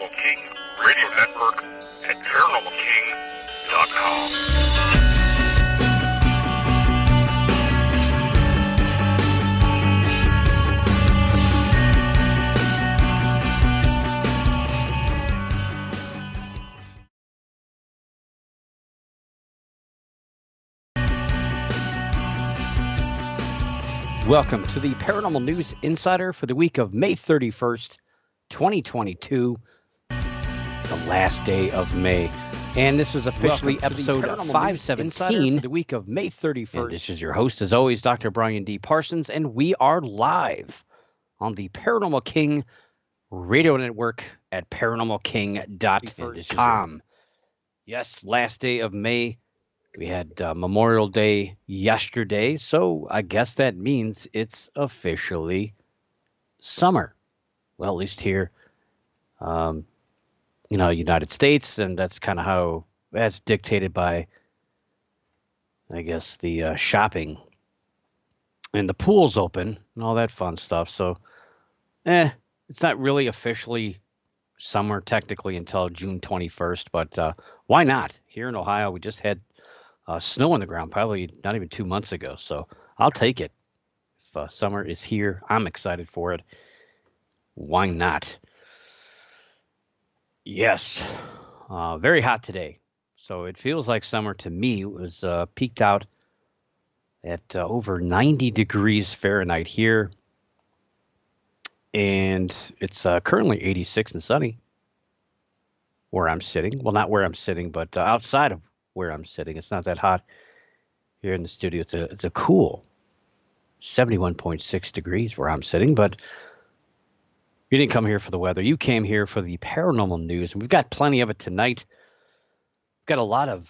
Paranormal King Radio Network at ParanormalKing.com. Welcome to the Paranormal News Insider for the week of May 31st, 2022, the last day of May. And this is officially episode 517 for the week of May 31st. And this is your host, as always, Dr. Brian D. Parsons, and we are live on the Paranormal King Radio Network at ParanormalKing.com. Yes, last day of May. We had Memorial Day yesterday, so I guess that means it's officially summer. Well, at least here, United States, and that's kind of how that's dictated by, I guess, the shopping and the pool's open and all that fun stuff. So, it's not really officially summer technically until June 21st, but why not? Here in Ohio, we just had snow on the ground probably not even 2 months ago, so I'll take it. If summer is here, I'm excited for it. Why not? Yes, very hot today, so it feels like summer to me. It was peaked out at over 90 degrees Fahrenheit here, and it's currently 86 and sunny where I'm sitting. Well, not where I'm sitting, but outside of where I'm sitting. It's not that hot here in the studio. It's a cool 71.6 degrees where I'm sitting, but you didn't come here for the weather. You came here for the paranormal news, and we've got plenty of it tonight. We've got a lot of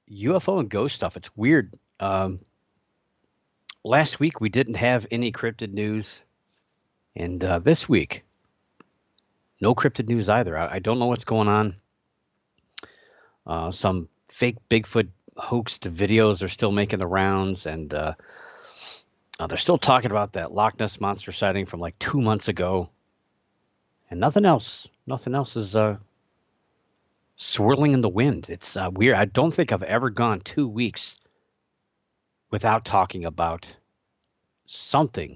UFO and ghost stuff. It's weird. Last week we didn't have any cryptid news, and this week, no cryptid news either. I don't know what's going on. Some fake Bigfoot hoaxed videos are still making the rounds, and they're still talking about that Loch Ness Monster sighting from like 2 months ago, and nothing else is swirling in the wind. It's weird. I don't think I've ever gone 2 weeks without talking about something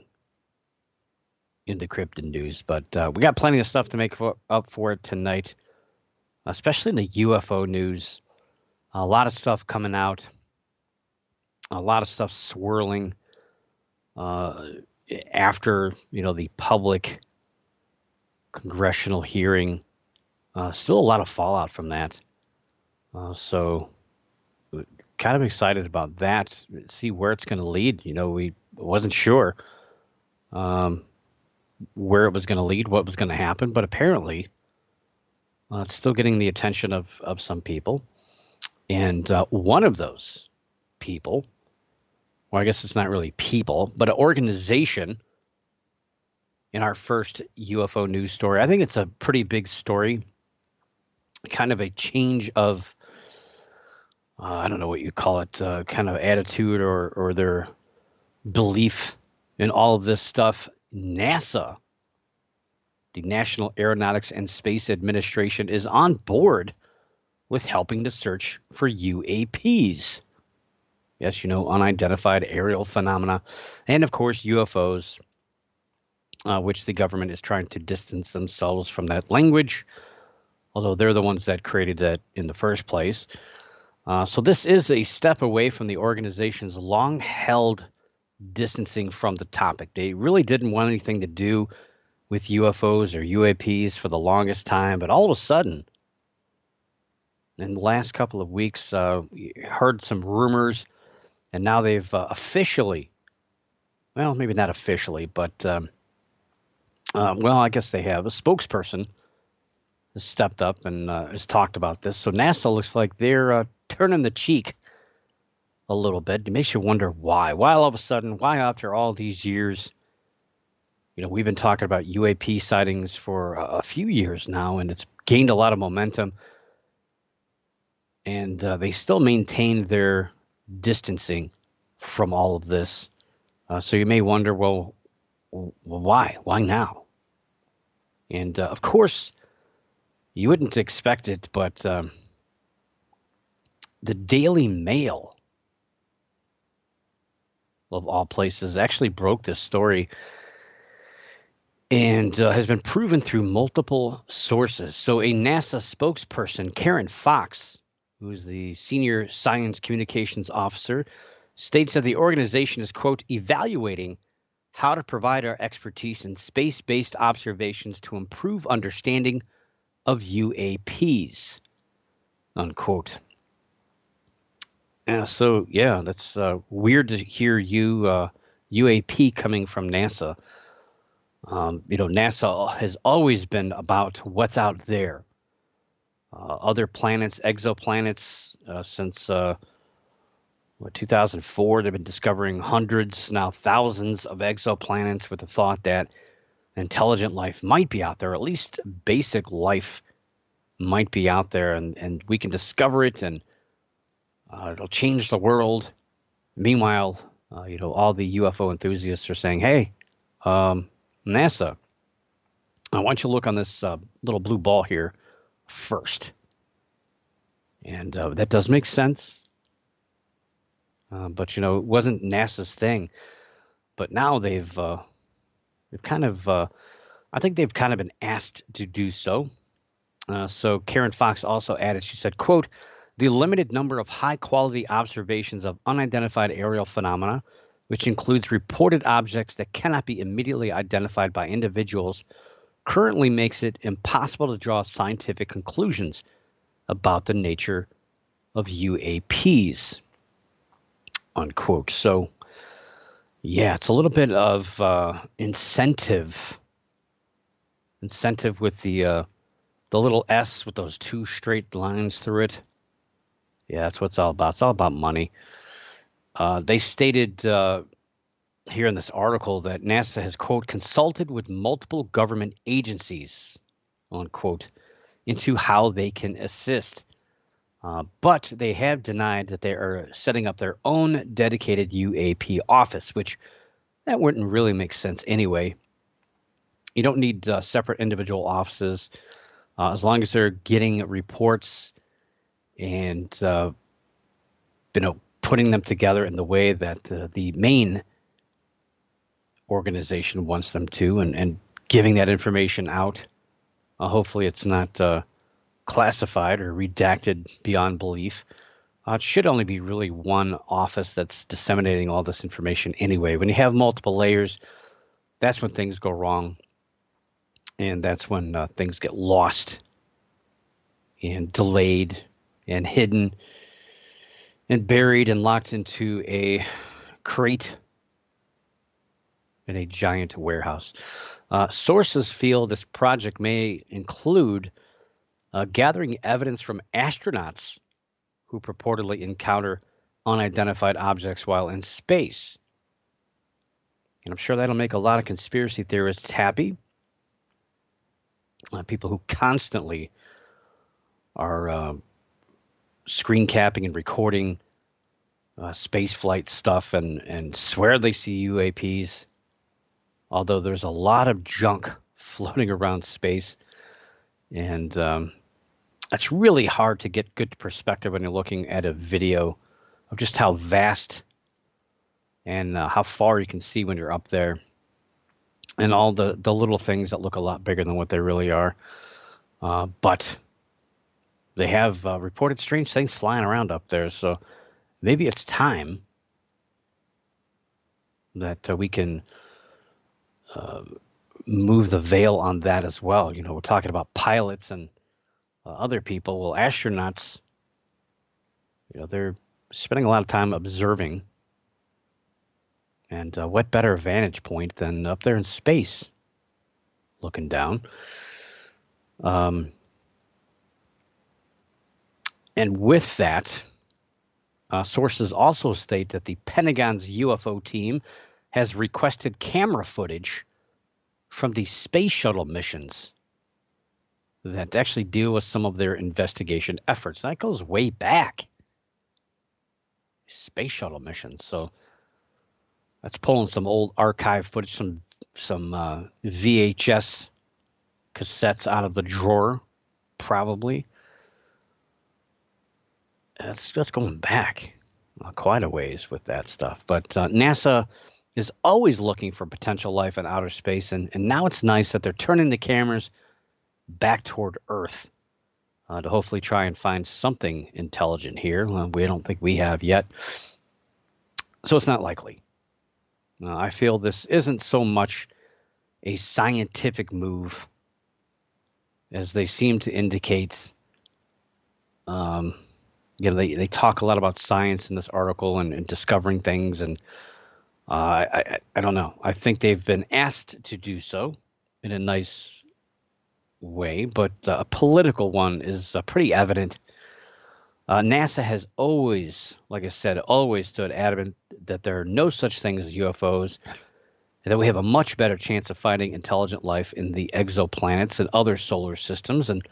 in the cryptid news, but we got plenty of stuff to make up for it tonight, especially in the UFO news. A lot of stuff coming out, a lot of stuff swirling after, the public congressional hearing. Still a lot of fallout from that. So kind of excited about that, see where it's going to lead. We wasn't sure where it was going to lead, what was going to happen, but apparently it's still getting the attention of some people. And one of those people, well, I guess it's not really people, but an organization in our first UFO news story. I think it's a pretty big story, kind of a change of, I don't know what you call it, kind of attitude or their belief in all of this stuff. NASA, the National Aeronautics and Space Administration, is on board with helping to search for UAPs. Yes, unidentified aerial phenomena. And of course, UFOs, which the government is trying to distance themselves from that language, although they're the ones that created that in the first place. So this is a step away from the organization's long-held distancing from the topic. They really didn't want anything to do with UFOs or UAPs for the longest time, but all of a sudden, in the last couple of weeks, we heard some rumors, and now they've officially, well, maybe not officially, but, I guess they have. A spokesperson has stepped up and has talked about this. So NASA looks like they're turning the cheek a little bit. It makes you wonder why. Why all of a sudden, why after all these years? We've been talking about UAP sightings for a few years now, and it's gained a lot of momentum. And they still maintain their distancing from all of this. So you may wonder, well, why? Why now? And of course, You wouldn't expect it, but the Daily Mail, of all places, actually broke this story and has been proven through multiple sources. So a NASA spokesperson, Karen Fox, who is the senior science communications officer, states that the organization is, quote, evaluating how to provide our expertise in space-based observations to improve understanding of UAPs, unquote. So, yeah, that's weird to hear UAP coming from NASA. NASA has always been about what's out there. Other planets, exoplanets, since 2004, they've been discovering hundreds, now thousands of exoplanets with the thought that intelligent life might be out there, at least basic life might be out there, and we can discover it, and it'll change the world. Meanwhile, all the UFO enthusiasts are saying, hey, NASA, I want you to look on this little blue ball here first. And that does make sense. But, it wasn't NASA's thing. But now they've kind of, I think they've kind of been asked to do so. So Karen Fox also added, she said, quote, the limited number of high-quality observations of unidentified aerial phenomena, which includes reported objects that cannot be immediately identified by individuals, currently makes it impossible to draw scientific conclusions about the nature of UAPs, unquote. So, yeah, it's a little bit of incentive with the little S with those two straight lines through it. Yeah, that's what it's all about. It's all about money. They stated here in this article that NASA has, quote, consulted with multiple government agencies, unquote, into how they can assist. But they have denied that they are setting up their own dedicated UAP office, which that wouldn't really make sense anyway. You don't need separate individual offices as long as they're getting reports and putting them together in the way that the main organization wants them to, and giving that information out. Hopefully, it's not classified or redacted beyond belief. It should only be really one office that's disseminating all this information anyway. When you have multiple layers, that's when things go wrong. And that's when things get lost and delayed and hidden and buried and locked into a crate in a giant warehouse. Sources feel this project may include gathering evidence from astronauts who purportedly encounter unidentified objects while in space. And I'm sure that'll make a lot of conspiracy theorists happy. People who constantly are screen capping and recording space flight stuff and swear they see UAPs, although there's a lot of junk floating around space. And it's really hard to get good perspective when you're looking at a video of just how vast and how far you can see when you're up there, and all the little things that look a lot bigger than what they really are. But they have reported strange things flying around up there, so maybe it's time that we can move the veil on that as well. We're talking about pilots and other people. Well, astronauts, they're spending a lot of time observing. And what better vantage point than up there in space, looking down. And with that, sources also state that the Pentagon's UFO team has requested camera footage from the space shuttle missions that actually deal with some of their investigation efforts. That goes way back. Space shuttle missions. So that's pulling some old archive footage, some VHS cassettes out of the drawer, probably. That's going back quite a ways with that stuff. But NASA is always looking for potential life in outer space, and now it's nice that they're turning the cameras back toward Earth to hopefully try and find something intelligent here. We don't think we have yet, so it's not likely. I feel this isn't so much a scientific move as they seem to indicate. They talk a lot about science in this article and discovering things, and I don't know. I think they've been asked to do so in a nice way, but a political one is pretty evident. NASA has always, like I said, always stood adamant that there are no such things as UFOs, and that we have a much better chance of finding intelligent life in the exoplanets and other solar systems and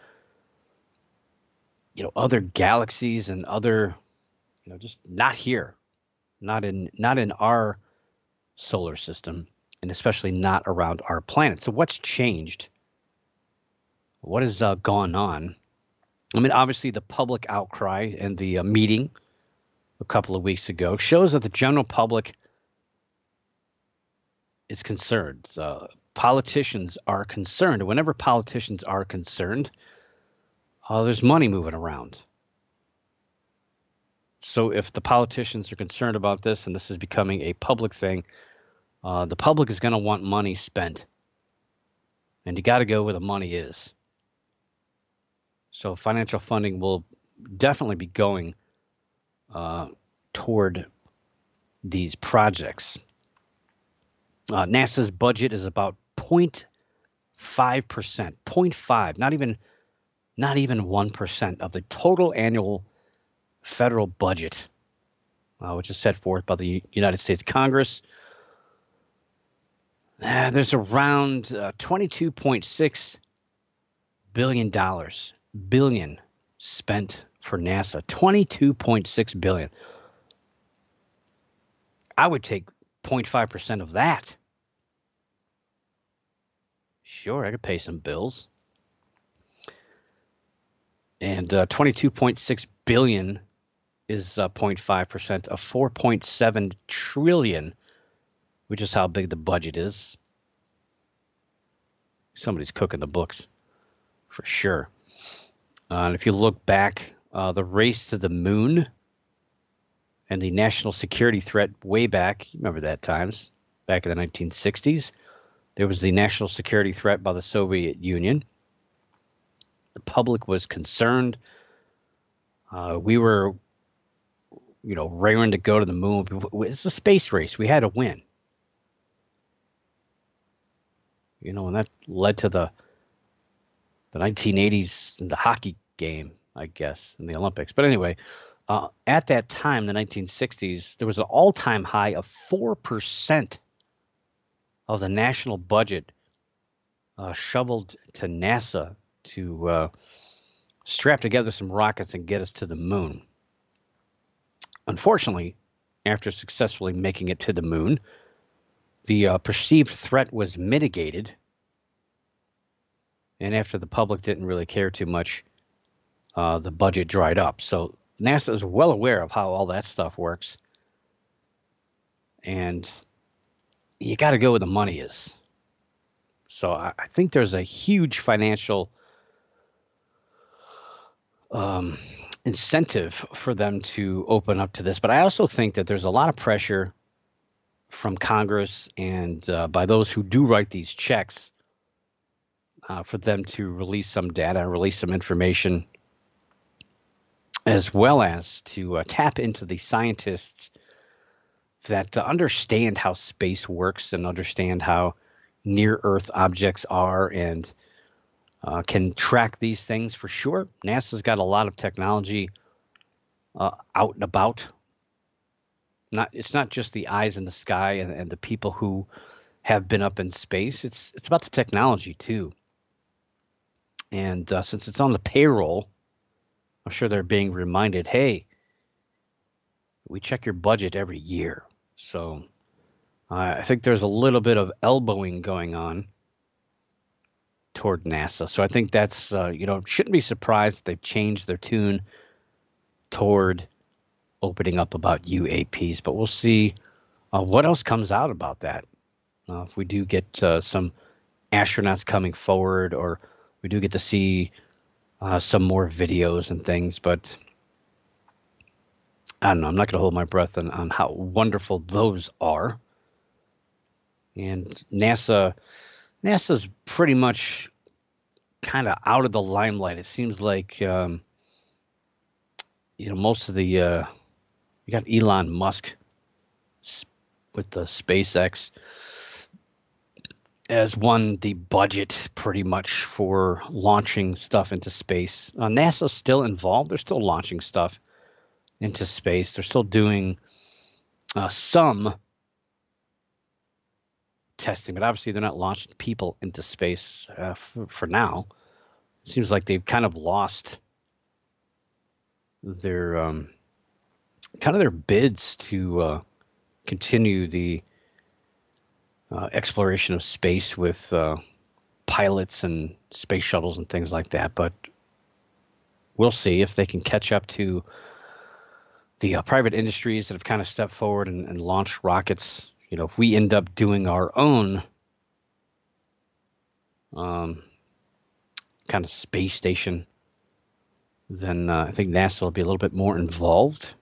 other galaxies and other just not here, not in our solar system, and especially not around our planet. So what's changed? What has gone on? I mean, obviously the public outcry and the meeting a couple of weeks ago shows that the general public is concerned. Politicians are concerned. Whenever politicians are concerned, there's money moving around. So if the politicians are concerned about this and this is becoming a public thing, the public is going to want money spent. And you got to go where the money is. So financial funding will definitely be going toward these projects. NASA's budget is about 0.5%, 0.5, not even 1% of the total annual federal budget, which is set forth by the United States Congress. There's around $22.6 billion spent for NASA. $22.6 billion. I would take 0.5% of that. Sure, I could pay some bills. And 22.6 billion is 0.5% of 4.7 trillion, which is how big the budget is. Somebody's cooking the books, for sure. And if you look back, the race to the moon and the national security threat way back, you remember that times, back in the 1960s, there was the national security threat by the Soviet Union. The public was concerned. We were, raring to go to the moon. It's a space race. We had to win. And that led to the 1980s, the hockey game, I guess, in the Olympics. But anyway, at that time, the 1960s, there was an all-time high of 4% of the national budget shoveled to NASA to strap together some rockets and get us to the moon. Unfortunately, after successfully making it to the moon, the perceived threat was mitigated. And after the public didn't really care too much, the budget dried up. So NASA is well aware of how all that stuff works. And you got to go where the money is. So I think there's a huge financial incentive for them to open up to this. But I also think that there's a lot of pressure from Congress and by those who do write these checks for them to release some data, release some information, as well as to tap into the scientists that understand how space works and understand how near-Earth objects are and can track these things for sure. NASA's got a lot of technology out and about. It's not just the eyes in the sky and the people who have been up in space. It's about the technology too. And since it's on the payroll, I'm sure they're being reminded, hey, we check your budget every year. So I think there's a little bit of elbowing going on toward NASA. So I think that's, shouldn't be surprised that they've changed their tune toward opening up about UAPs. But we'll see what else comes out about that. If we do get some astronauts coming forward, or we do get to see some more videos and things. But I don't know. I'm not going to hold my breath on how wonderful those are. And NASA's pretty much kind of out of the limelight. It seems like most of the you got Elon Musk with the SpaceX has won the budget pretty much for launching stuff into space. NASA's still involved. They're still launching stuff into space. They're still doing some testing, but obviously they're not launching people into space for now. It seems like they've kind of lost their their bids to continue the exploration of space with pilots and space shuttles and things like that. But we'll see if they can catch up to the private industries that have kind of stepped forward and launched rockets. If we end up doing our own kind of space station, then I think NASA will be a little bit more involved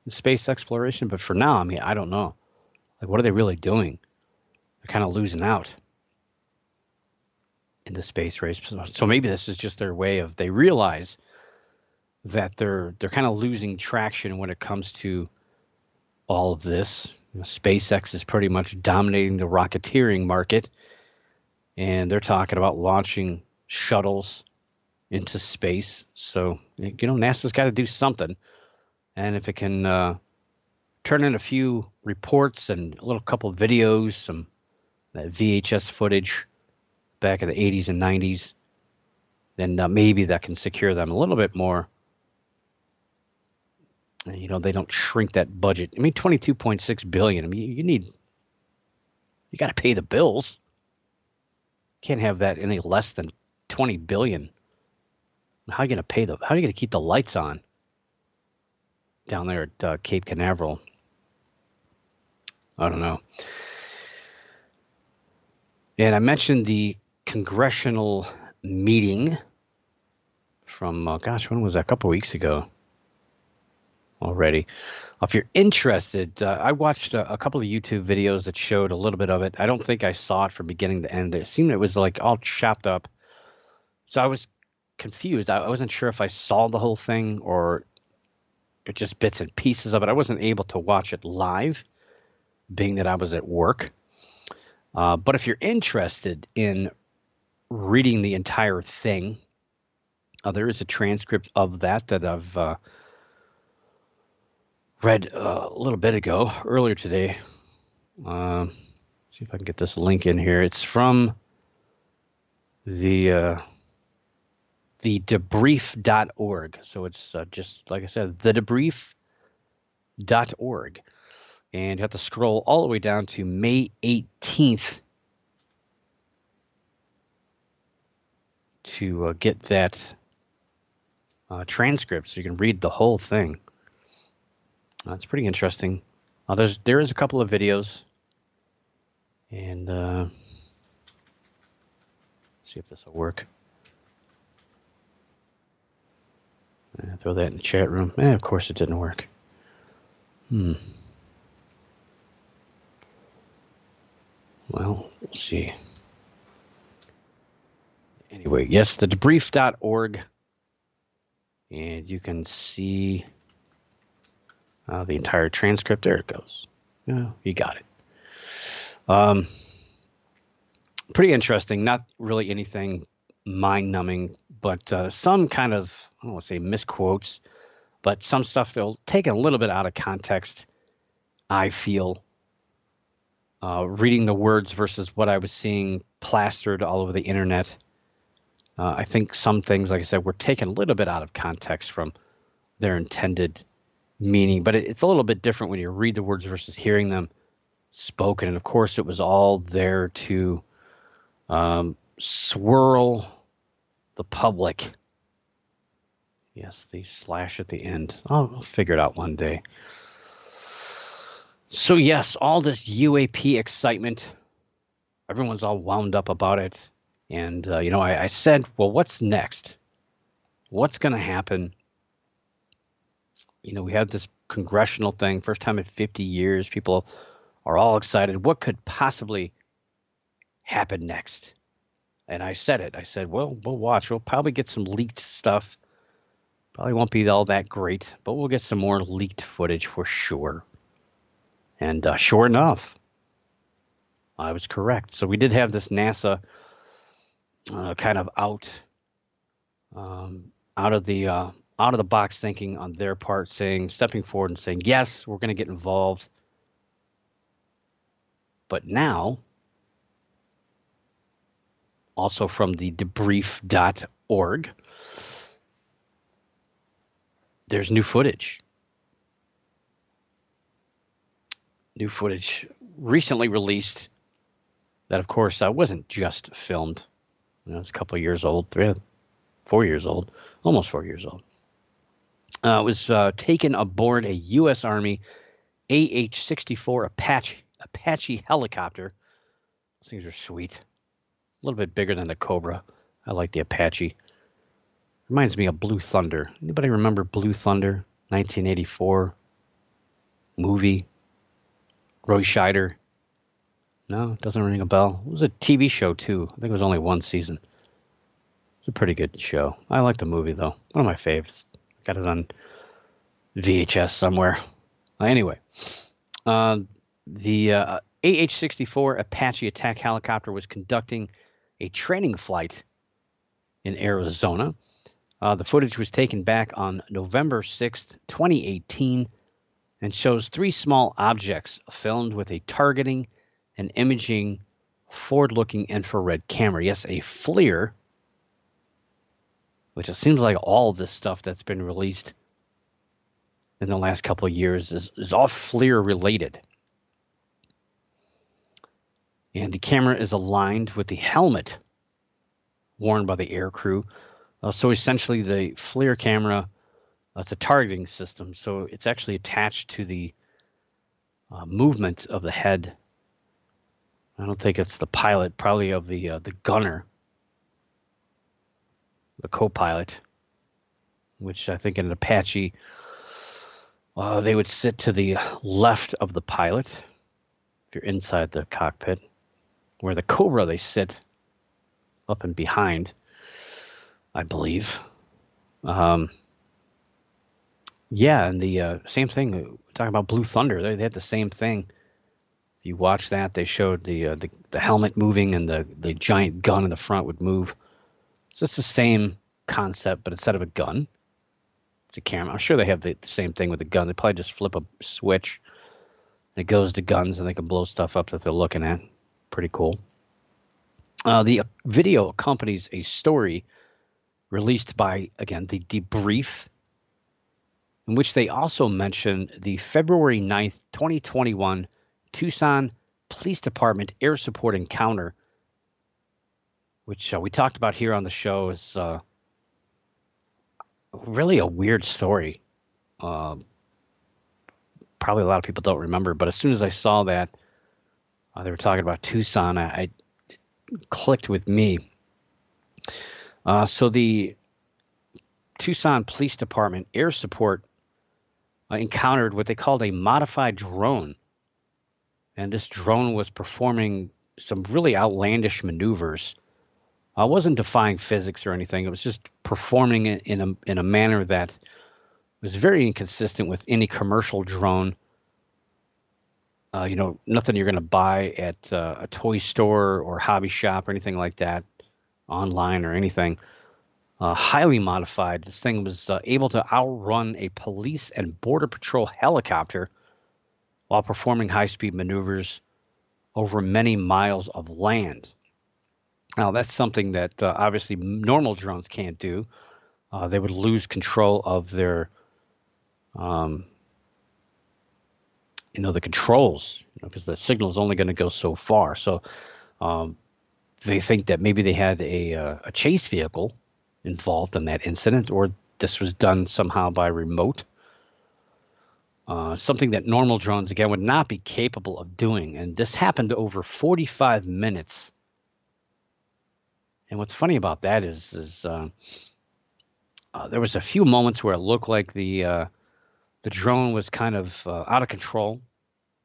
in space exploration. But for now, I don't know. Like, what are they really doing? They're kind of losing out in the space race. So maybe this is just their way of, they realize that they're kind of losing traction when it comes to all of this. SpaceX is pretty much dominating the rocketeering market, and they're talking about launching shuttles into space. So, NASA's got to do something. And if it can turn in a few reports and a little couple of videos, some that VHS footage back in the 80s and 90s, then maybe that can secure them a little bit more. They don't shrink that budget. $22.6 billion. You got to pay the bills. Can't have that any less than $20 billion. How are you going to keep the lights on down there at Cape Canaveral? I don't know. And I mentioned the Congressional meeting from, when was that? A couple of weeks ago already. If you're interested, I watched a couple of YouTube videos that showed a little bit of it. I don't think I saw it from beginning to end. It seemed it was like all chopped up. So I was confused. I wasn't sure if I saw the whole thing or just bits and pieces of it. I wasn't able to watch it live, being that I was at work. But if you're interested in reading the entire thing, there is a transcript of that I've read a little bit ago, earlier today. See if I can get this link in here. It's from the debrief.org. So it's just, like I said, the debrief.org. And you have to scroll all the way down to May 18th to get that transcript, so you can read the whole thing. It's pretty interesting. There is a couple of videos, and see if this will work. Throw that in the chat room. Of course it didn't work. Well, we'll see. Anyway, yes, the debrief.org, and you can see the entire transcript. There it goes. You got it. Pretty interesting. Not really anything mind-numbing, but some kind of, I don't want to say misquotes, but some stuff they'll take a little bit out of context, I feel. Reading the words versus what I was seeing plastered all over the internet. I think some things, like I said, were taken a little bit out of context from their intended meaning, but it's a little bit different when you read the words versus hearing them spoken. And of course, it was all there to swirl the public. Yes, the slash at the end. I'll figure it out one day. So yes, all this UAP excitement. Everyone's all wound up about it. And, I said, well, what's next? What's going to happen? We had this congressional thing, first time in 50 years. People are all excited. What could possibly happen next? And I said it. I said, well, we'll watch. We'll probably get some leaked stuff. Probably won't be all that great, but we'll get some more leaked footage for sure. And sure enough, I was correct. So we did have this NASA kind of out of the box thinking on their part, stepping forward and saying, yes, we're going to get involved. But now, also from the debrief.org, there's new footage. New footage recently released that, of course, wasn't just filmed. It's a couple of years old, 4 years old, almost 4 years old. It was taken aboard a U.S. Army AH-64 Apache helicopter. Those things are sweet. A little bit bigger than the Cobra. I like the Apache. Reminds me of Blue Thunder. Anybody remember Blue Thunder? 1984 movie. Roy Scheider. No, it doesn't ring a bell. It was a TV show too. I think it was only one season. It's a pretty good show. I like the movie though. One of my favorites. Got it on VHS somewhere. Anyway, the AH-64 Apache attack helicopter was conducting a training flight in Arizona. The footage was taken back on November 6th, 2018, and shows three small objects filmed with a targeting and imaging forward-looking infrared camera. Yes, a FLIR, which it seems like all of this stuff that's been released in the last couple of years is all FLIR related. And the camera is aligned with the helmet worn by the aircrew. So essentially the FLIR camera, it's a targeting system. So it's actually attached to the movement of the head. I don't think it's the pilot, probably of the gunner, the co-pilot, which I think in an Apache, they would sit to the left of the pilot if you're inside the cockpit, where the Cobra, they sit up and behind, I believe. Yeah, and the same thing, we're talking about Blue Thunder, they had the same thing. You watch that, they showed the helmet moving and the giant gun in the front would move. So it's the same concept, but instead of a gun, it's a camera. I'm sure they have the same thing with the gun. They probably just flip a switch and it goes to guns and they can blow stuff up that they're looking at. Pretty cool. The video accompanies a story released by, again, the Debrief, in which they also mention the February 9th, 2021 Tucson Police Department air support encounter, which we talked about here on the show, is really a weird story. Probably a lot of people don't remember, but as soon as I saw that they were talking about Tucson, I clicked with me. So the Tucson Police Department air support encountered what they called a modified drone. And this drone was performing some really outlandish maneuvers. It wasn't defying physics or anything. It was just performing it in a manner that was very inconsistent with any commercial drone. Nothing you're going to buy at a toy store or hobby shop or anything like that, online or anything. Highly modified. This thing was able to outrun a police and border patrol helicopter while performing high-speed maneuvers over many miles of land. Now, that's something that obviously normal drones can't do. They would lose control of their, the controls, because the signal is only going to go so far. So they think that maybe they had a chase vehicle involved in that incident, or this was done somehow by remote. Something that normal drones, again, would not be capable of doing. And this happened over 45 minutes. And what's funny about that is there was a few moments where it looked like the drone was kind of out of control,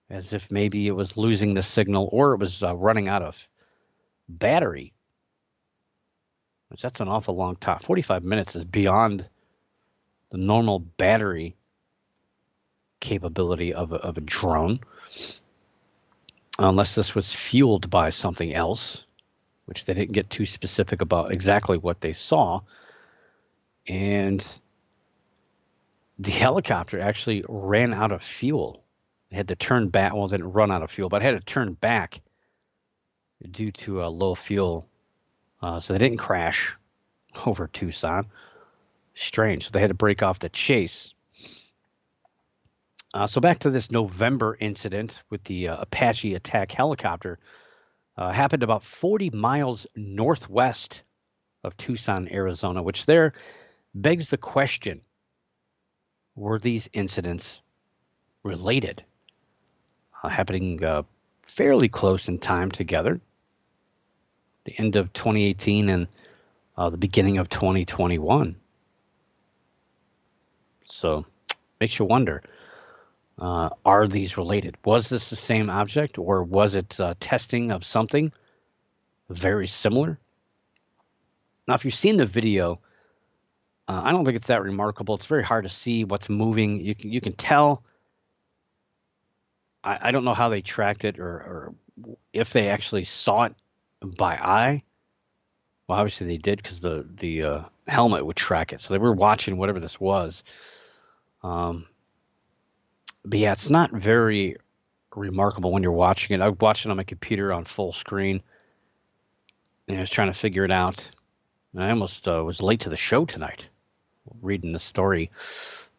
as if maybe it was losing the signal or it was running out of battery, which that's an awful long time. 45 minutes is beyond the normal battery capability of a drone, unless this was fueled by something else, which they didn't get too specific about exactly what they saw. And the helicopter actually ran out of fuel. They had to turn back. Well, it didn't run out of fuel, but had to turn back due to low fuel. So they didn't crash over Tucson. Strange. So they had to break off the chase. So back to this November incident with the Apache attack helicopter. Happened about 40 miles northwest of Tucson, Arizona, which there begs the question, were these incidents related? Happening fairly close in time together, the end of 2018 and the beginning of 2021. So makes you wonder, are these related? Was this the same object, or was it testing of something very similar? Now, if you've seen the video, I don't think it's that remarkable. It's very hard to see what's moving. You can tell. I don't know how they tracked it, or if they actually saw it by eye. Well, obviously they did, because the helmet would track it. So they were watching whatever this was. But yeah, it's not very remarkable when you're watching it. I watched it on my computer on full screen, and I was trying to figure it out. And I almost was late to the show tonight, reading the story.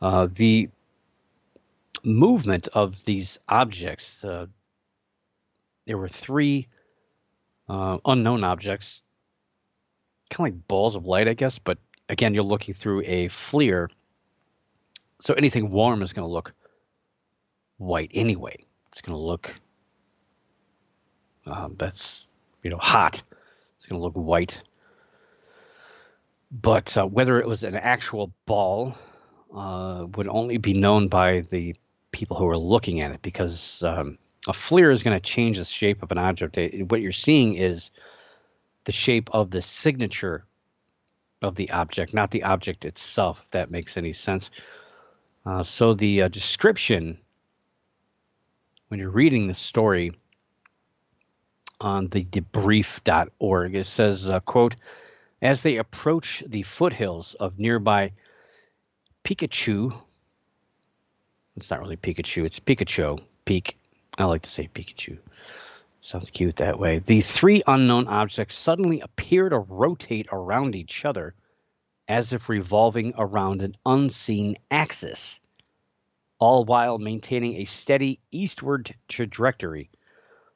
The movement of these objects, there were three unknown objects, kind of like balls of light, I guess. But again, you're looking through a FLIR, so anything warm is going to look white anyway. It's going to look that's hot. It's going to look white. But whether it was an actual ball would only be known by the people who are looking at it, because a FLIR is going to change the shape of an object. What you're seeing is the shape of the signature of the object, not the object itself, if that makes any sense. So the description, when you're reading the story on the debrief.org, it says, quote, as they approach the foothills of nearby Pikachu, it's not really Pikachu, it's Pikachu, Peak. I like to say Pikachu. Sounds cute that way. The three unknown objects suddenly appear to rotate around each other as if revolving around an unseen axis, all while maintaining a steady eastward trajectory.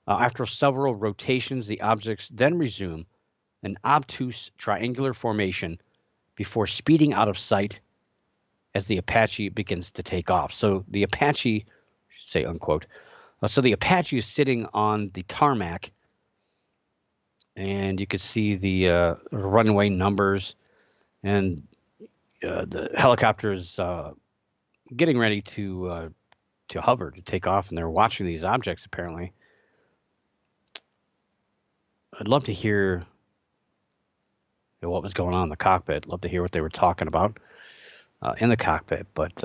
After several rotations, the objects then resume an obtuse triangular formation before speeding out of sight as the Apache begins to take off. So the Apache, say unquote, so the Apache is sitting on the tarmac, and you could see the runway numbers, and the helicopter is getting ready to hover, to take off, and they're watching these objects apparently. I'd love to hear what was going on in the cockpit. Love to hear what they were talking about in the cockpit, but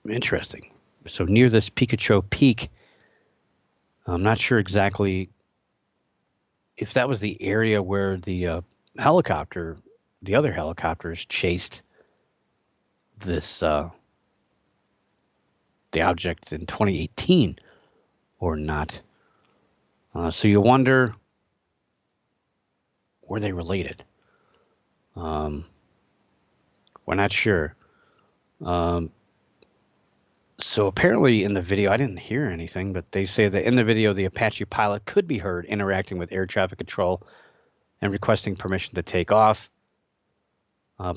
interesting. So near this Pikachu Peak, I'm not sure exactly if that was the area where the helicopter, the other helicopters, chased this the object in 2018 or not. So you wonder, were they related? We're not sure. So apparently in the video, I didn't hear anything, but they say that in the video, the Apache pilot could be heard interacting with air traffic control and requesting permission to take off.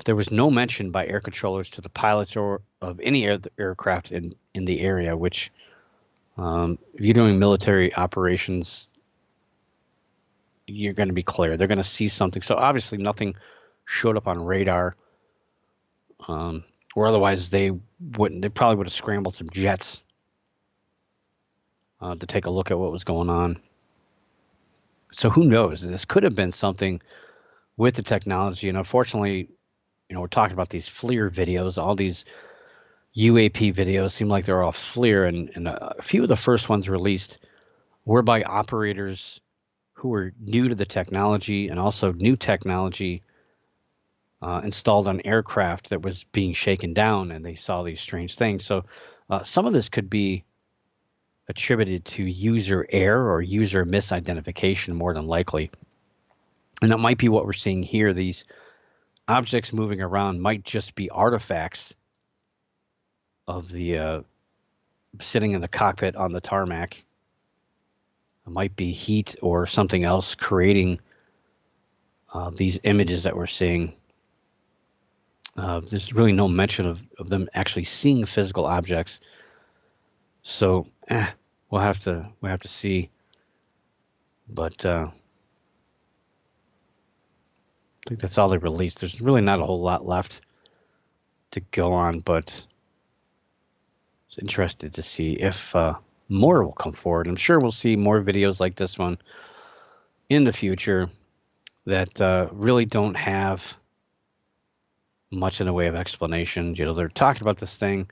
There was no mention by air controllers to the pilots or of any aircraft in the area, which if you're doing military operations, you're going to be clear. They're going to see something. So obviously nothing showed up on radar, or otherwise they wouldn't. They probably would have scrambled some jets to take a look at what was going on. So who knows? This could have been something with the technology. And unfortunately, we're talking about these FLIR videos, all these UAP videos seem like they're all FLIR. And a few of the first ones released were by operators who were new to the technology and also new technology installed on aircraft that was being shaken down, and they saw these strange things. So some of this could be attributed to user error or user misidentification more than likely. And that might be what we're seeing here. These objects moving around might just be artifacts of the sitting in the cockpit on the tarmac. It might be heat or something else creating these images that we're seeing. There's really no mention of them actually seeing physical objects. So we'll have to see. But I think that's all they released. There's really not a whole lot left to go on, but it's interested to see if more will come forward. I'm sure we'll see more videos like this one in the future that really don't have much in the way of explanation. They're talking about this thing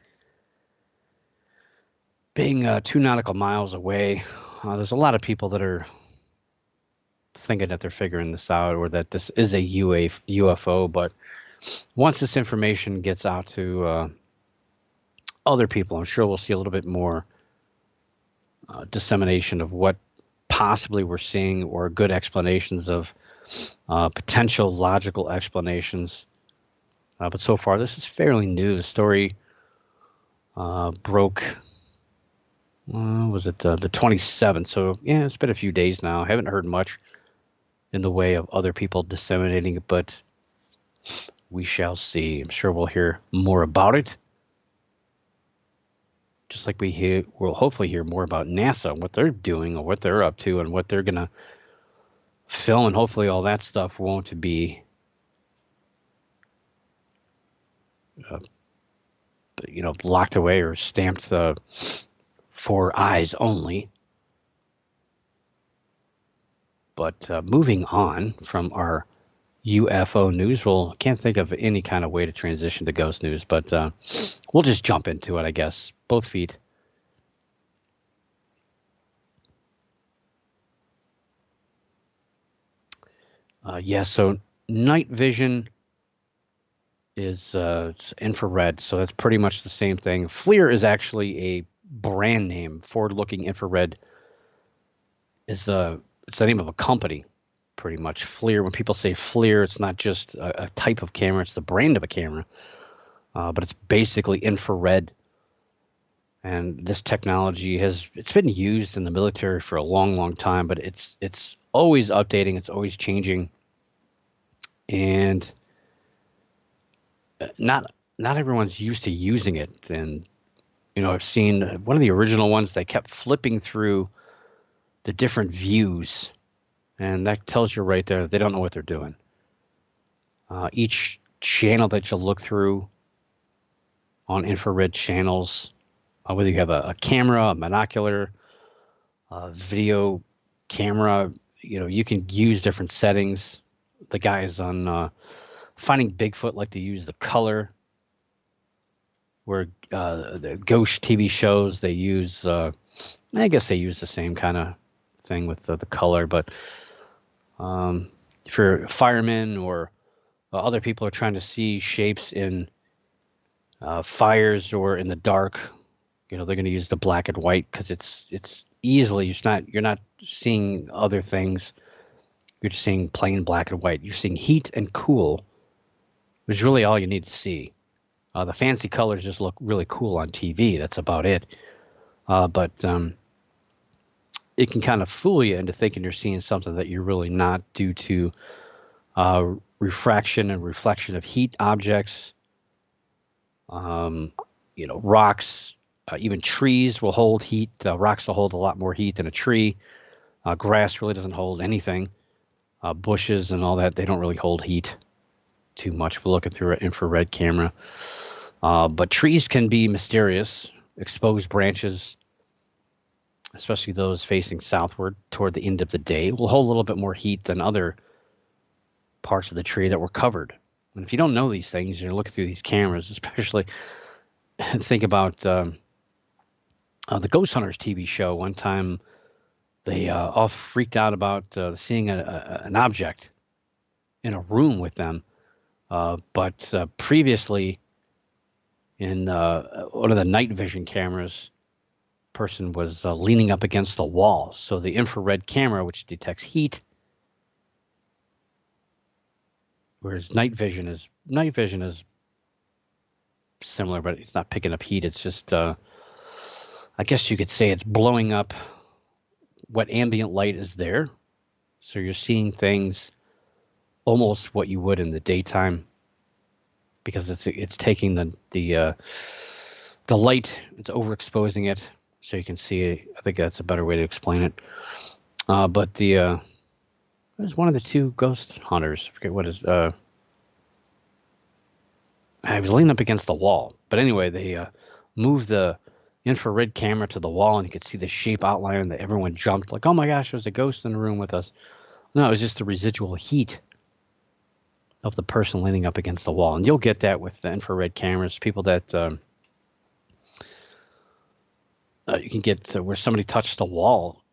being 2 nautical miles away. There's a lot of people that are thinking that they're figuring this out or that this is a UFO, but once this information gets out to other people, I'm sure we'll see a little bit more dissemination of what possibly we're seeing or good explanations of potential logical explanations. But so far, this is fairly new. The story broke, was it the 27th? So, yeah, it's been a few days now. I haven't heard much in the way of other people disseminating it, but we shall see. I'm sure we'll hear more about it. Just like we'll hopefully hear more about NASA and what they're doing or what they're up to and what they're going to film. And hopefully all that stuff won't be locked away or stamped for eyes only. But moving on from our UFO news, can't think of any kind of way to transition to ghost news, but we'll just jump into it, I guess. Both feet. So night vision is it's infrared, so that's pretty much the same thing. FLIR is actually a brand name. Forward-looking infrared it's the name of a company, pretty much. FLIR. When people say FLIR, it's not just a type of camera; it's the brand of a camera. But it's basically infrared, and this technology it's been used in the military for a long, long time. But it's always updating. It's always changing, and not everyone's used to using it. And I've seen one of the original ones. They kept flipping through the different views, and that tells you right there they don't know what they're doing. Each channel that you look through on infrared channels, whether you have a camera, a binocular, a video camera, you can use different settings. The guys on Finding Bigfoot like to use the color, where the ghost TV shows, they use, I guess they use the same kind of thing with the color, but if you're a fireman or other people are trying to see shapes in fires or in the dark, they're going to use the black and white because it's easily, you're not seeing other things. You're just seeing plain black and white. You're seeing heat and cool, which is really all you need to see. The fancy colors just look really cool on TV. That's about it. But it can kind of fool you into thinking you're seeing something that you're really not, due to refraction and reflection of heat objects. Rocks, even trees will hold heat. Rocks will hold a lot more heat than a tree. Grass really doesn't hold anything. Bushes and all that, they don't really hold heat too much if we're looking through an infrared camera. But trees can be mysterious. Exposed branches, especially those facing southward toward the end of the day, will hold a little bit more heat than other parts of the tree that were covered. And if you don't know these things, you're looking through these cameras, especially think about the Ghost Hunters TV show. One time, they all freaked out about seeing an object in a room with them. But previously, in one of the night vision cameras, person was leaning up against the wall. So the infrared camera, which detects heat, whereas night vision is similar, but it's not picking up heat. It's just, I guess you could say, it's blowing up what ambient light is there. So you're seeing things almost what you would in the daytime, because it's taking the light, it's overexposing it, so you can see it. I think that's a better way to explain it. But there's one of the two ghost hunters. I forget what is. I was leaning up against the wall, but anyway, they moved the infrared camera to the wall, and you could see the shape outline, and everyone jumped like, "Oh my gosh, there's a ghost in the room with us!" No, it was just the residual heat of the person leaning up against the wall. And you'll get that with the infrared cameras. People that you can get where somebody touched the wall,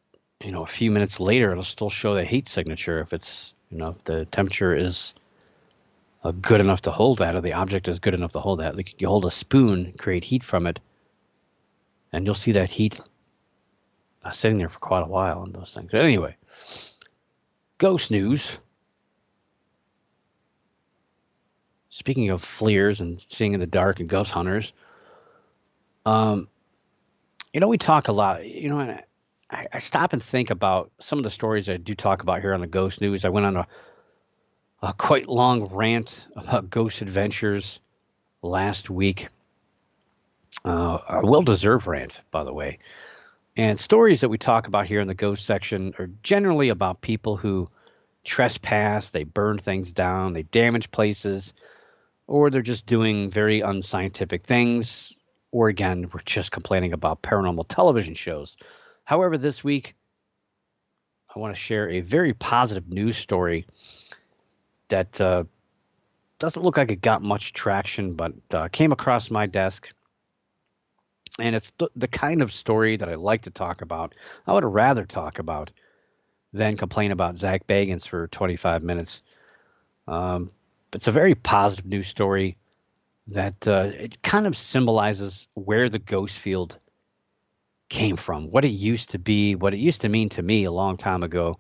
a few minutes later, it'll still show the heat signature if it's, if the temperature is good enough to hold that, or the object is good enough to hold that. Like, you hold a spoon, create heat from it, and you'll see that heat sitting there for quite a while on those things. But anyway, ghost news. Speaking of FLIRs and seeing in the dark and ghost hunters, we talk a lot, and I stop and think about some of the stories I do talk about here on the ghost news. I went on a quite long rant about ghost adventures last week. A well-deserved rant, by the way. And stories that we talk about here in the ghost section are generally about people who trespass, they burn things down, they damage places, or they're just doing very unscientific things, or again, we're just complaining about paranormal television shows. However, this week, I want to share a very positive news story that doesn't look like it got much traction, but came across my desk. And it's the kind of story that I like to talk about. I would rather talk about than complain about Zach Bagans for 25 minutes. It's a very positive news story that it kind of symbolizes where the ghost field came from, what it used to be, what it used to mean to me a long time ago.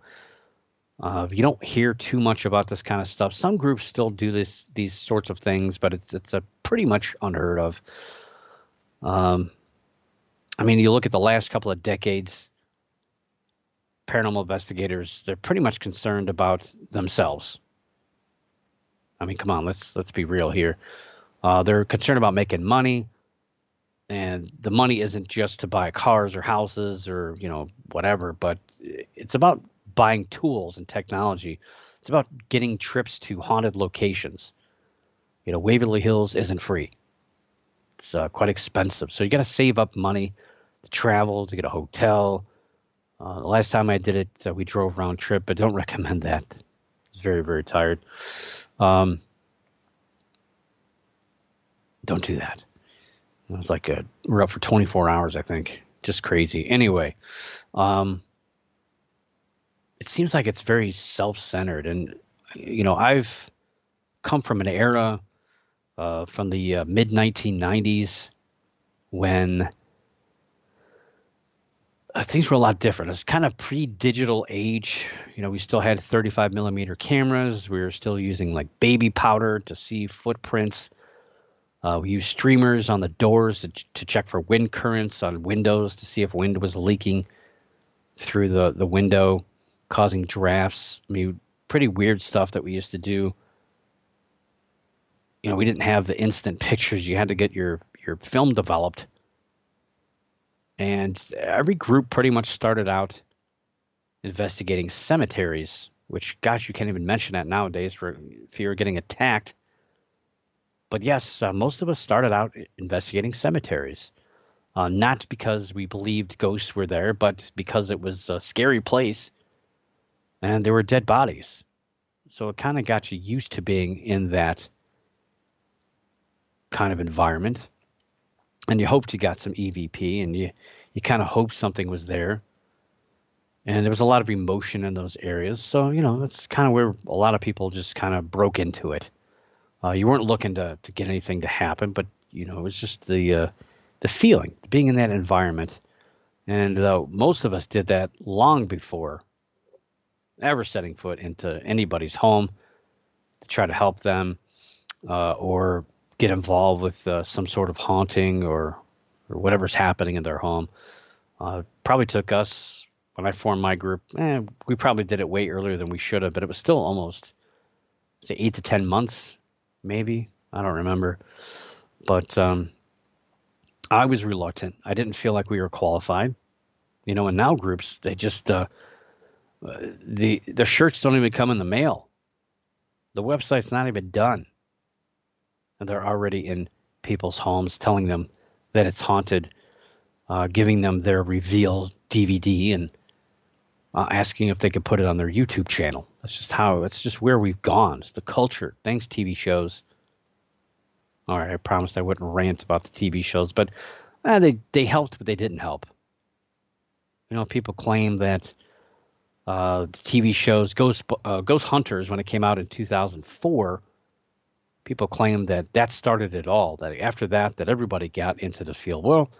You don't hear too much about this kind of stuff. Some groups still do these sorts of things, but it's a pretty much unheard of. You look at the last couple of decades, paranormal investigators, they're pretty much concerned about themselves. Come on, let's be real here. They're concerned about making money, and the money isn't just to buy cars or houses or, whatever, but it's about buying tools and technology. It's about getting trips to haunted locations. Waverly Hills isn't free. It's quite expensive. So you got to save up money to travel, to get a hotel. The last time I did it, we drove round trip, but don't recommend that. I was very, very tired. Don't do that. It was like we're up for 24 hours, I think. Just crazy. Anyway, it seems like it's very self-centered. And, I've come from an era from the mid-1990s when things were a lot different. It's kind of pre-digital age. We still had 35 millimeter cameras. We were still using like baby powder to see footprints. We used streamers on the doors to check for wind currents on windows to see if wind was leaking through the window, causing drafts. I mean, pretty weird stuff that we used to do. We didn't have the instant pictures. You had to get your film developed. And every group pretty much started out investigating cemeteries, which, gosh, you can't even mention that nowadays for fear of getting attacked. But yes, most of us started out investigating cemeteries, not because we believed ghosts were there, but because it was a scary place and there were dead bodies. So it kind of got you used to being in that kind of environment. And you hoped you got some EVP, and you kind of hoped something was there. And there was a lot of emotion in those areas. So, that's kind of where a lot of people just kind of broke into it. You weren't looking to get anything to happen, but, it was just the feeling, being in that environment. And most of us did that long before ever setting foot into anybody's home to try to help them or get involved with some sort of haunting or whatever's happening in their home. Probably took us, when I formed my group, we probably did it way earlier than we should have, but it was still almost, say, 8 to 10 months, maybe. I don't remember. But I was reluctant. I didn't feel like we were qualified. And now groups, they just, the shirts don't even come in the mail. The website's not even done. And they're already in people's homes telling them that it's haunted, giving them their reveal DVD and asking if they could put it on their YouTube channel. That's just where we've gone. It's the culture. Thanks, TV shows. All right, I promised I wouldn't rant about the TV shows, but they helped, but they didn't help. People claim that the TV shows, Ghost Hunters, when it came out in 2004, people claim that started it all, that after that everybody got into the field. Well,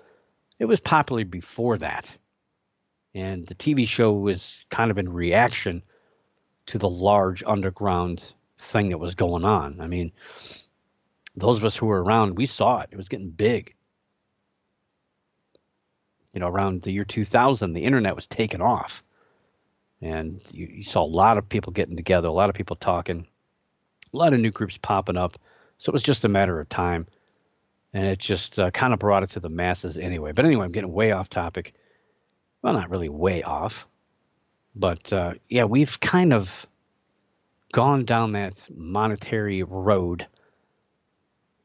it was popular before that. And the TV show was kind of in reaction to the large underground thing that was going on. I mean, those of us who were around, we saw it. It was getting big. Around the year 2000, the internet was taking off. And you saw a lot of people getting together, a lot of people talking, a lot of new groups popping up. So it was just a matter of time. And it just kind of brought it to the masses anyway. But anyway, I'm getting way off topic. Well, not really way off. But yeah, we've kind of gone down that monetary road.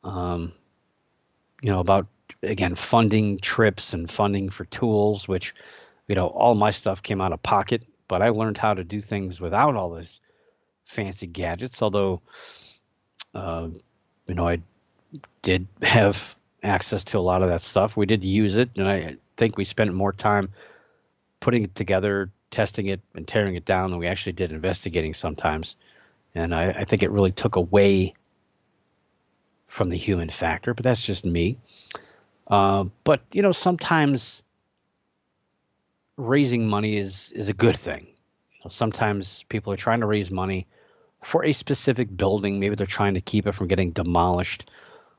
About, again, funding trips and funding for tools, which, all my stuff came out of pocket. But I learned how to do things without all this fancy gadgets, although, I did have access to a lot of that stuff. We did use it, and I think we spent more time putting it together, testing it, and tearing it down than we actually did investigating sometimes. And I think it really took away from the human factor, but that's just me. But, sometimes raising money is a good thing. Sometimes people are trying to raise money for a specific building. Maybe they're trying to keep it from getting demolished.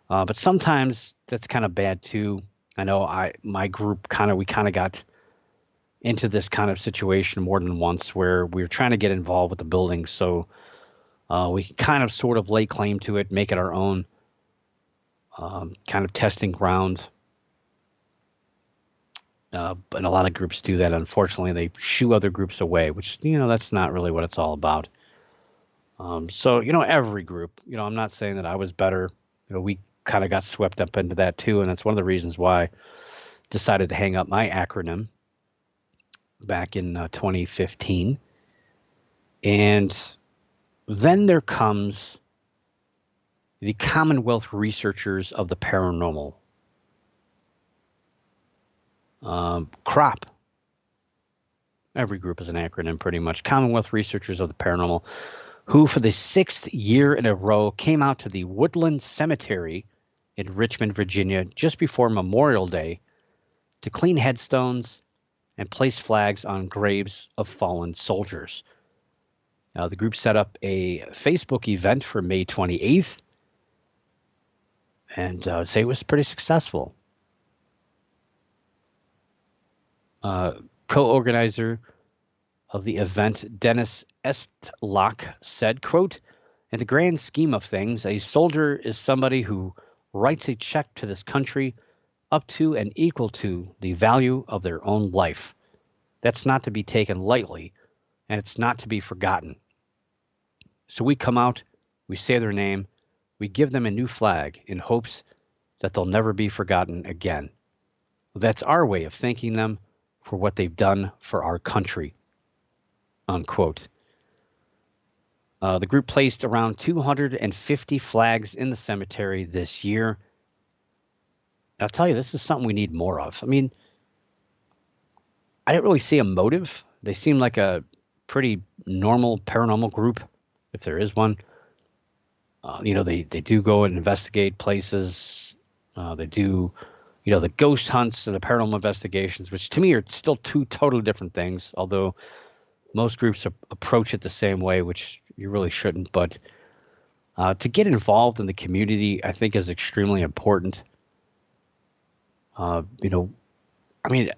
But sometimes that's kind of bad too. I know my group we got into this kind of situation more than once where we were trying to get involved with the building. So we kind of sort of lay claim to it, make it our own kind of testing ground. And a lot of groups do that. Unfortunately, they shoo other groups away, which, that's not really what it's all about. So, every group, I'm not saying that I was better. We kind of got swept up into that too. And that's one of the reasons why I decided to hang up my acronym back in 2015. And then there comes the Commonwealth Researchers of the Paranormal. CROP. Every group is an acronym pretty much. Commonwealth Researchers of the Paranormal, who for the 6th year in a row came out to the Woodland Cemetery in Richmond, Virginia, just before Memorial Day to clean headstones and place flags on graves of fallen soldiers. The group set up a Facebook event for May 28th. and say it was pretty successful. Co-organizer of the event, Dennis Estlock, said, quote, "In the grand scheme of things, a soldier is somebody who writes a check to this country up to and equal to the value of their own life. That's not to be taken lightly, and it's not to be forgotten. So we come out, we say their name, we give them a new flag in hopes that they'll never be forgotten again. That's our way of thanking them for what they've done for our country." Unquote. The group placed around 250 flags in the cemetery this year. I'll tell you, this is something we need more of. I mean, I didn't really see a motive. They seem like a pretty normal paranormal group, if there is one. They do go and investigate places. They do, the ghost hunts and the paranormal investigations, which to me are still two totally different things, although most groups approach it the same way, which you really shouldn't. But to get involved in the community, I think, is extremely important. I mean,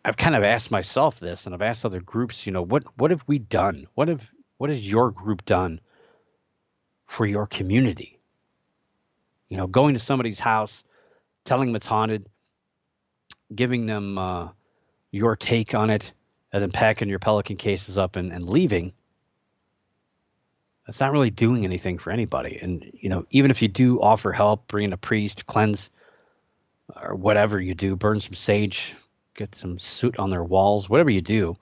I've kind of asked myself this, and I've asked other groups, what have we done? What has your group done for your community? Going to somebody's house, telling them it's haunted, giving them your take on it, and then packing your Pelican cases up and leaving. That's not really doing anything for anybody. And, even if you do offer help, bring in a priest, cleanse, or whatever you do, burn some sage, get some soot on their walls, whatever you do,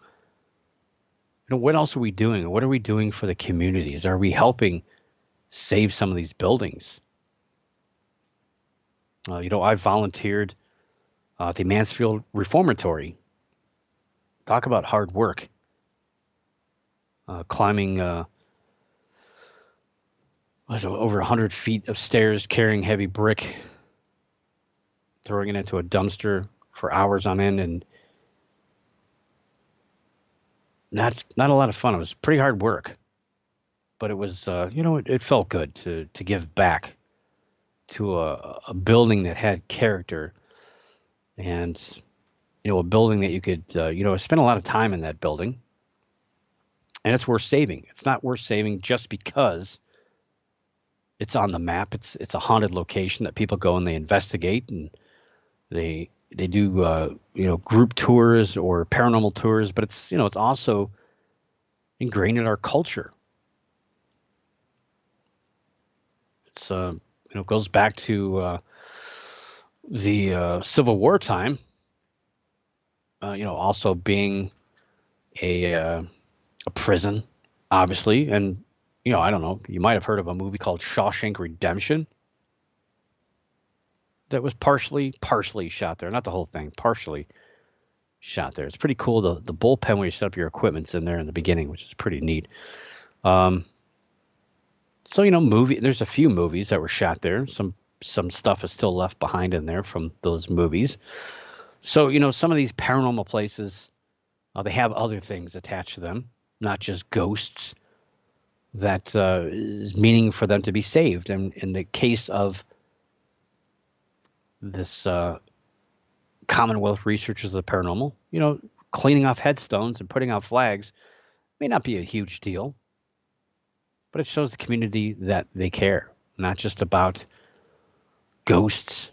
what else are we doing? What are we doing for the communities? Are we helping save some of these buildings? I volunteered at the Mansfield Reformatory. Talk about hard work. Climbing over 100 feet of stairs, carrying heavy brick, throwing it into a dumpster for hours on end, and not a lot of fun. It was pretty hard work, but it was, it felt good to give back to a building that had character, and a building that you could, spend a lot of time in that building, and it's worth saving. It's not worth saving just because it's on the map. It's a haunted location that people go and they investigate, and they do group tours or paranormal tours, but it's also ingrained in our culture. It's goes back to the Civil War time. Also being a prison, obviously, and I don't know. You might have heard of a movie called Shawshank Redemption that was partially shot there. Not the whole thing, partially shot there. It's pretty cool. The bullpen where you set up your equipment's in there in the beginning, which is pretty neat. There's a few movies that were shot there. Some stuff is still left behind in there from those movies. So, some of these paranormal places, they have other things attached to them, not just ghosts, that is meaning for them to be saved. And in the case of this Commonwealth Researchers of the Paranormal, cleaning off headstones and putting out flags may not be a huge deal, but it shows the community that they care, not just about ghosts,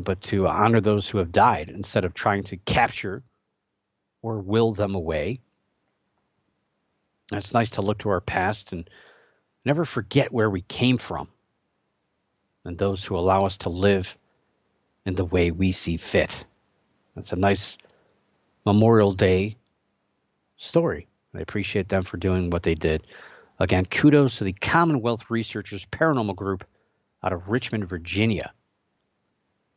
but to honor those who have died instead of trying to capture or will them away. And it's nice to look to our past and never forget where we came from and those who allow us to live in the way we see fit. That's a nice Memorial Day story. I appreciate them for doing what they did. Again, kudos to the Commonwealth Researchers Paranormal Group out of Richmond, Virginia,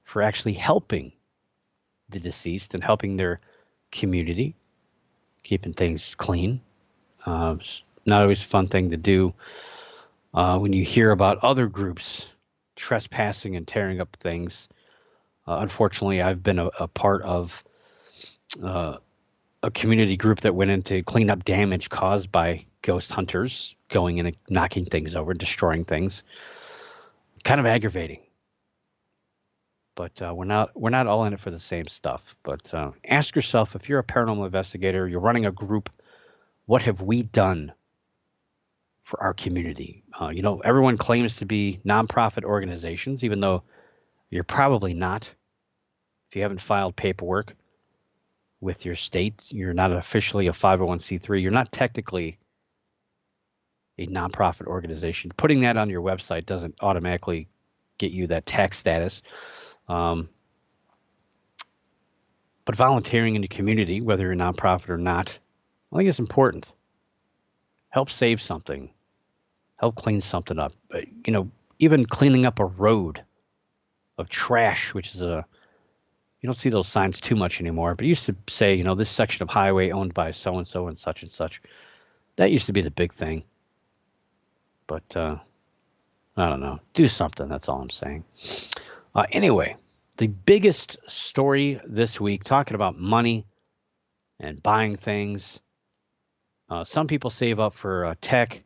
for actually helping the deceased and helping their community, keeping things clean. It's not always a fun thing to do when you hear about other groups trespassing and tearing up things. Unfortunately, I've been a part of a community group that went in to clean up damage caused by ghost hunters going in and knocking things over, destroying things. Kind of aggravating. But we're not all in it for the same stuff. But ask yourself, if you're a paranormal investigator, you're running a group, what have we done for our community? Everyone claims to be nonprofit organizations, even though you're probably not. If you haven't filed paperwork with your state, you're not officially a 501c3. You're not technically a nonprofit organization. Putting that on your website doesn't automatically get you that tax status. But volunteering in the community, whether you're a nonprofit or not, I think it's important. Help save something. Help clean something up. Even cleaning up a road of trash, which is you don't see those signs too much anymore, but it used to say, this section of highway owned by so-and-so and such and such. That used to be the big thing. But I don't know. Do something. That's all I'm saying. Anyway, the biggest story this week, talking about money and buying things. Some people save up for tech.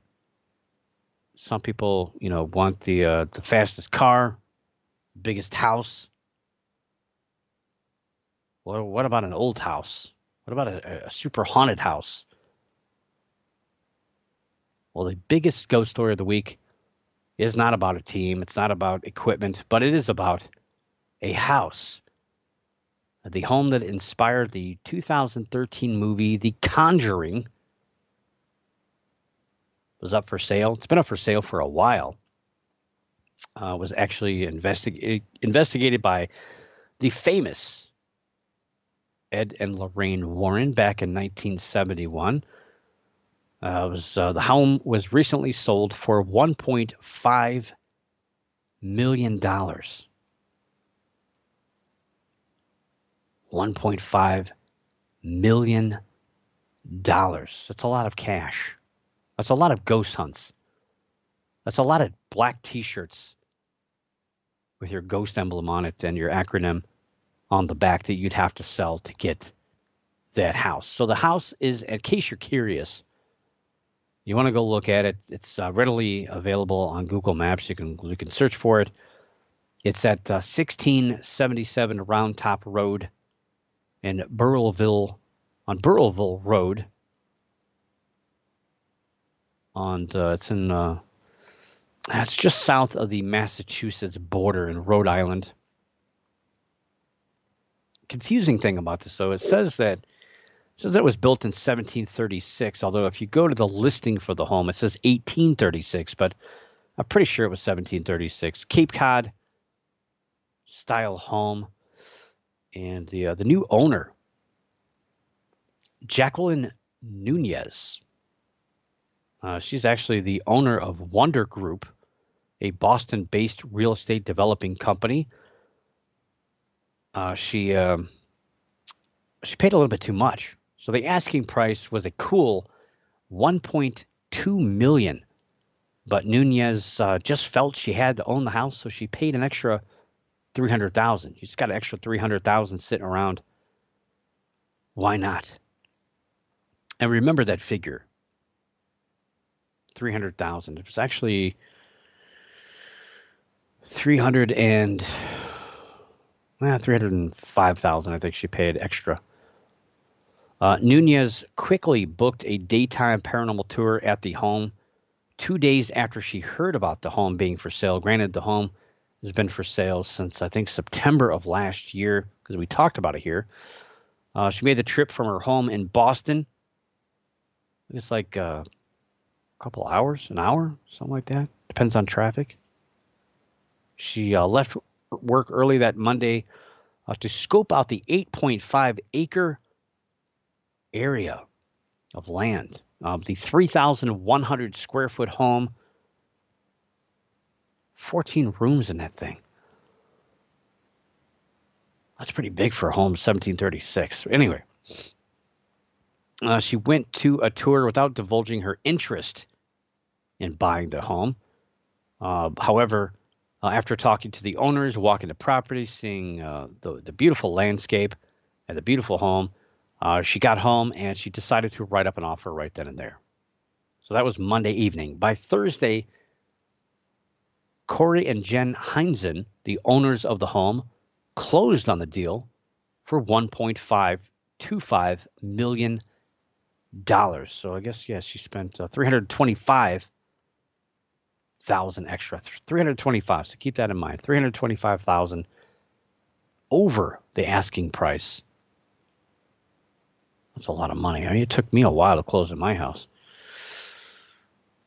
Some people, want the fastest car, biggest house. What about an old house? What about a super haunted house? Well, the biggest ghost story of the week is not about a team. It's not about equipment, but it is about a house. The home that inspired the 2013 movie The Conjuring was up for sale. It's been up for sale for a while. Was actually investigated by the famous Ed and Lorraine Warren back in 1971. The home was recently sold for $1.5 million. $1.5 million. That's a lot of cash. That's a lot of ghost hunts. That's a lot of black T-shirts with your ghost emblem on it and your acronym on the back that you'd have to sell to get that house. So the house is, in case you're curious, you want to go look at it. It's readily available on Google Maps. You can search for it. It's at 1677 Round Top Road in Burrillville, on Burrillville Road. It's just south of the Massachusetts border in Rhode Island. Confusing thing about this, though, it says that it was built in 1736, although if you go to the listing for the home, it says 1836, but I'm pretty sure it was 1736. Cape Cod style home. And the new owner, Jacqueline Nunez. She's actually the owner of Wonder Group, a Boston-based real estate developing company. She paid a little bit too much. So the asking price was a cool $1.2 million. But Nunez just felt she had to own the house, so she paid an extra $300,000. You just got an extra $300,000 sitting around. Why not? And remember that figure, $300,000. It was actually $305,000. I think she paid extra. Nunez quickly booked a daytime paranormal tour at the home 2 days after she heard about the home being for sale. Granted, the home has been for sale since, I think, September of last year, because we talked about it here. She made the trip from her home in Boston. It's like a couple hours, an hour, something like that. Depends on traffic. She left work early that Monday to scope out the 8.5-acre area of land. The 3,100 square foot home, 14 rooms in that thing. That's pretty big for a home, 1736. Anyway, she went to a tour without divulging her interest in buying the home. However, after talking to the owners, walking the property, seeing the beautiful landscape and the beautiful home, she got home and she decided to write up an offer right then and there. So that was Monday evening. By Thursday, Corey and Jen Heinzen, the owners of the home, closed on the deal for $1.525 million. So I guess, yeah, she spent 325,000 extra. 325. So keep that in mind. 325,000 over the asking price. That's a lot of money. I mean, it took me a while to close at my house.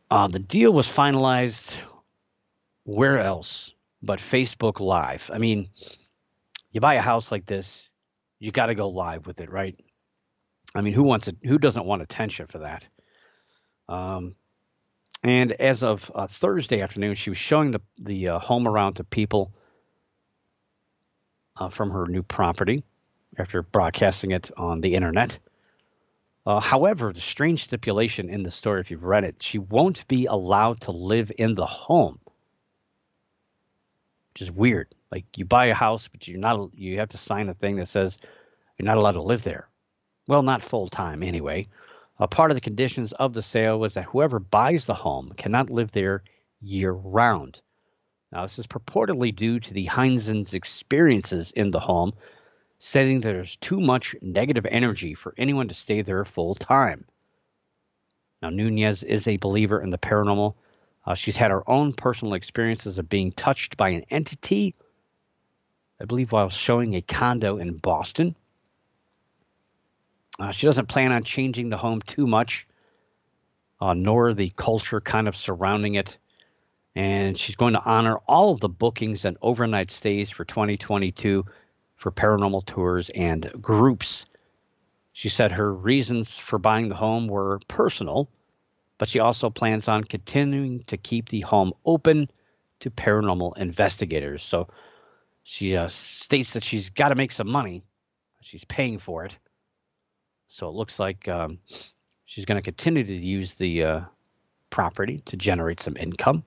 The deal was finalized where else but Facebook Live? I mean, you buy a house like this, you got to go live with it, right? I mean, who doesn't want attention for that? And as of Thursday afternoon, she was showing the home around to people from her new property after broadcasting it on the internet. However, the strange stipulation in the story, if you've read it, she won't be allowed to live in the home, which is weird. Like, you buy a house, but you have to sign a thing that says you're not allowed to live there. Well, not full time anyway. Part of the conditions of the sale was that whoever buys the home cannot live there year round. Now, this is purportedly due to the Heinzen's experiences in the home, stating that there's too much negative energy for anyone to stay there full time. Now, Nunez is a believer in the paranormal. She's had her own personal experiences of being touched by an entity, I believe, while showing a condo in Boston. She doesn't plan on changing the home too much, nor the culture kind of surrounding it. And she's going to honor all of the bookings and overnight stays for 2022 for paranormal tours and groups. She said her reasons for buying the home were personal, but she also plans on continuing to keep the home open to paranormal investigators. So she states that she's got to make some money. She's paying for it. So it looks like she's going to continue to use the property to generate some income.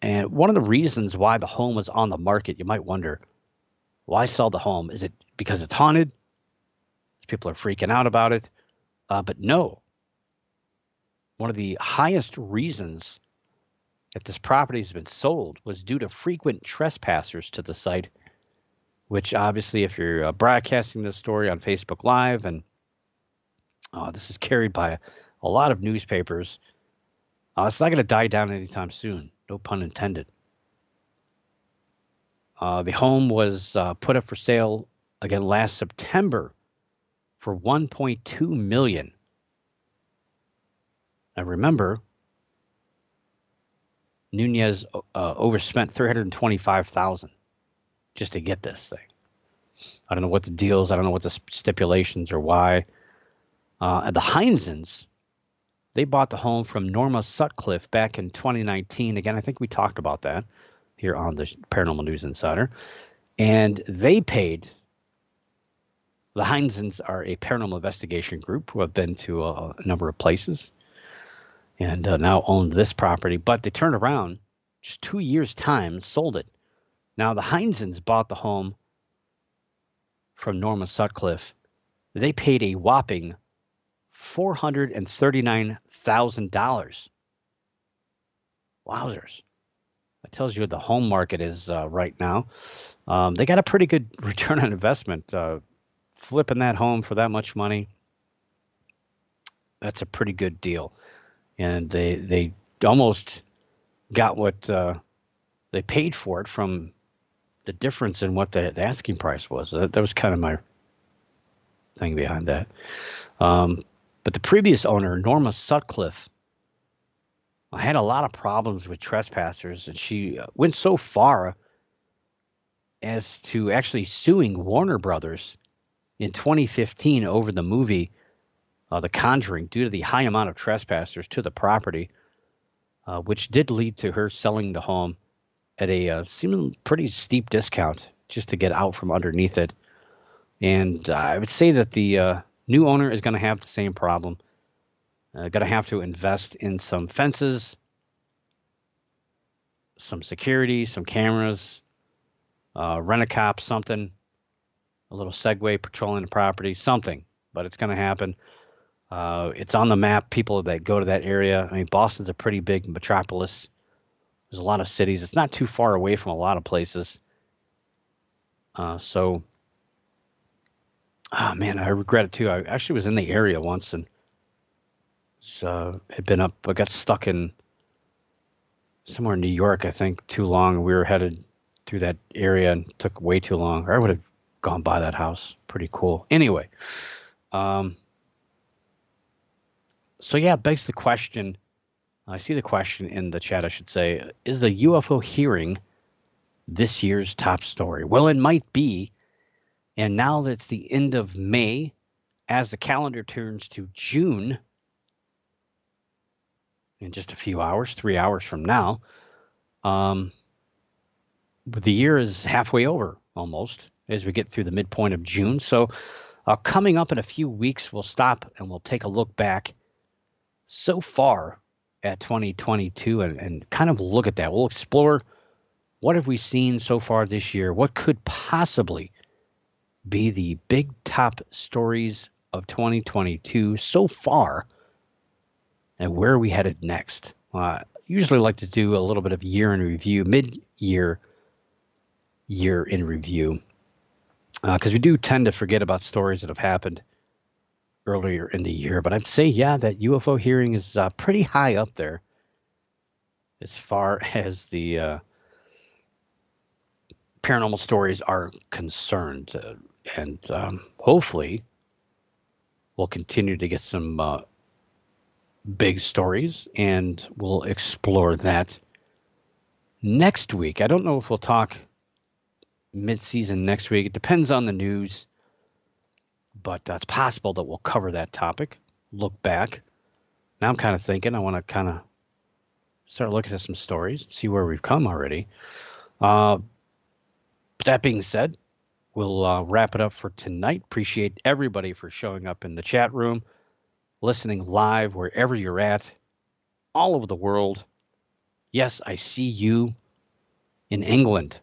And one of the reasons why the home was on the market, you might wonder, why sell the home? Is it because it's haunted? People are freaking out about it. But no. One of the highest reasons that this property has been sold was due to frequent trespassers to the site, which obviously, if you're broadcasting this story on Facebook Live, and this is carried by a lot of newspapers, it's not going to die down anytime soon. No pun intended. The home was put up for sale again last September for $1.2 million. Now remember, Nunez overspent $325,000 just to get this thing. I don't know what the deals. I don't know what the stipulations or why. And the Heinzens, they bought the home from Norma Sutcliffe back in 2019. Again, I think we talked about that here on the Paranormal News Insider. And they paid, the Heinzens are a paranormal investigation group who have been to a number of places and now own this property. But they turned around, just 2 years' time, sold it. Now, the Heinzens bought the home from Norma Sutcliffe. They paid a whopping $439,000. Wowzers. That tells you what the home market is right now. They got a pretty good return on investment. Flipping that home for that much money, that's a pretty good deal. And they almost got what they paid for it from the difference in what the asking price was. That was kind of my thing behind that. But the previous owner, Norma Sutcliffe, had a lot of problems with trespassers, and she went so far as to actually suing Warner Brothers in 2015 over the movie The Conjuring due to the high amount of trespassers to the property, which did lead to her selling the home at a seemingly pretty steep discount just to get out from underneath it. And I would say that the new owner is going to have the same problem. Going to have to invest in some fences, some security, some cameras, rent a cop, something, a little Segway patrolling the property, something. But it's going to happen. It's on the map. People that go to that area. I mean, Boston's a pretty big metropolis. There's a lot of cities. It's not too far away from a lot of places. So, man, I regret it too. I actually was in the area once and had been up. I got stuck in somewhere in New York, I think, too long. We were headed through that area and took way too long. Or I would have gone by that house. Pretty cool. Anyway, so yeah, it begs the question. I see the question in the chat, I should say. Is the UFO hearing this year's top story? Well, it might be. And now that it's the end of May, as the calendar turns to June, in just a few hours, 3 hours from now, the year is halfway over almost as we get through the midpoint of June. So coming up in a few weeks, we'll stop and we'll take a look back so far at 2022 and kind of look at that. We'll explore what have we seen so far this year? What could possibly be the big top stories of 2022 so far? And where are we headed next? Usually like to do a little bit of year in review, mid-year year in review, because we do tend to forget about stories that have happened earlier in the year. But I'd say, yeah, that UFO hearing is pretty high up there as far as the paranormal stories are concerned. And hopefully we'll continue to get some big stories, and we'll explore that next week. I don't know if we'll talk mid-season next week. It depends on the news, but it's possible that we'll cover that topic, look back. Now I'm kind of thinking I want to kind of start looking at some stories, see where we've come already. But that being said, we'll wrap it up for tonight. Appreciate everybody for showing up in the chat room, listening live wherever you're at, all over the world. Yes, I see you in England.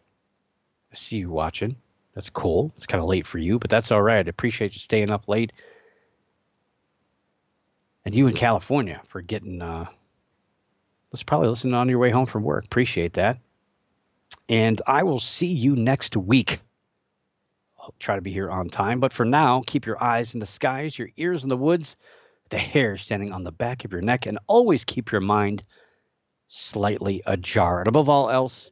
I see you watching. That's cool. It's kind of late for you, but that's all right. I appreciate you staying up late. And you in California for getting, let's probably listen on your way home from work. Appreciate that. And I will see you next week. I'll try to be here on time. But for now, keep your eyes in the skies, your ears in the woods, the hair standing on the back of your neck, and always keep your mind slightly ajar. And above all else,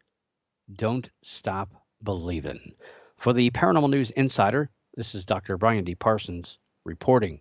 don't stop believing. For the Paranormal News Insider, this is Dr. Brian D. Parsons reporting.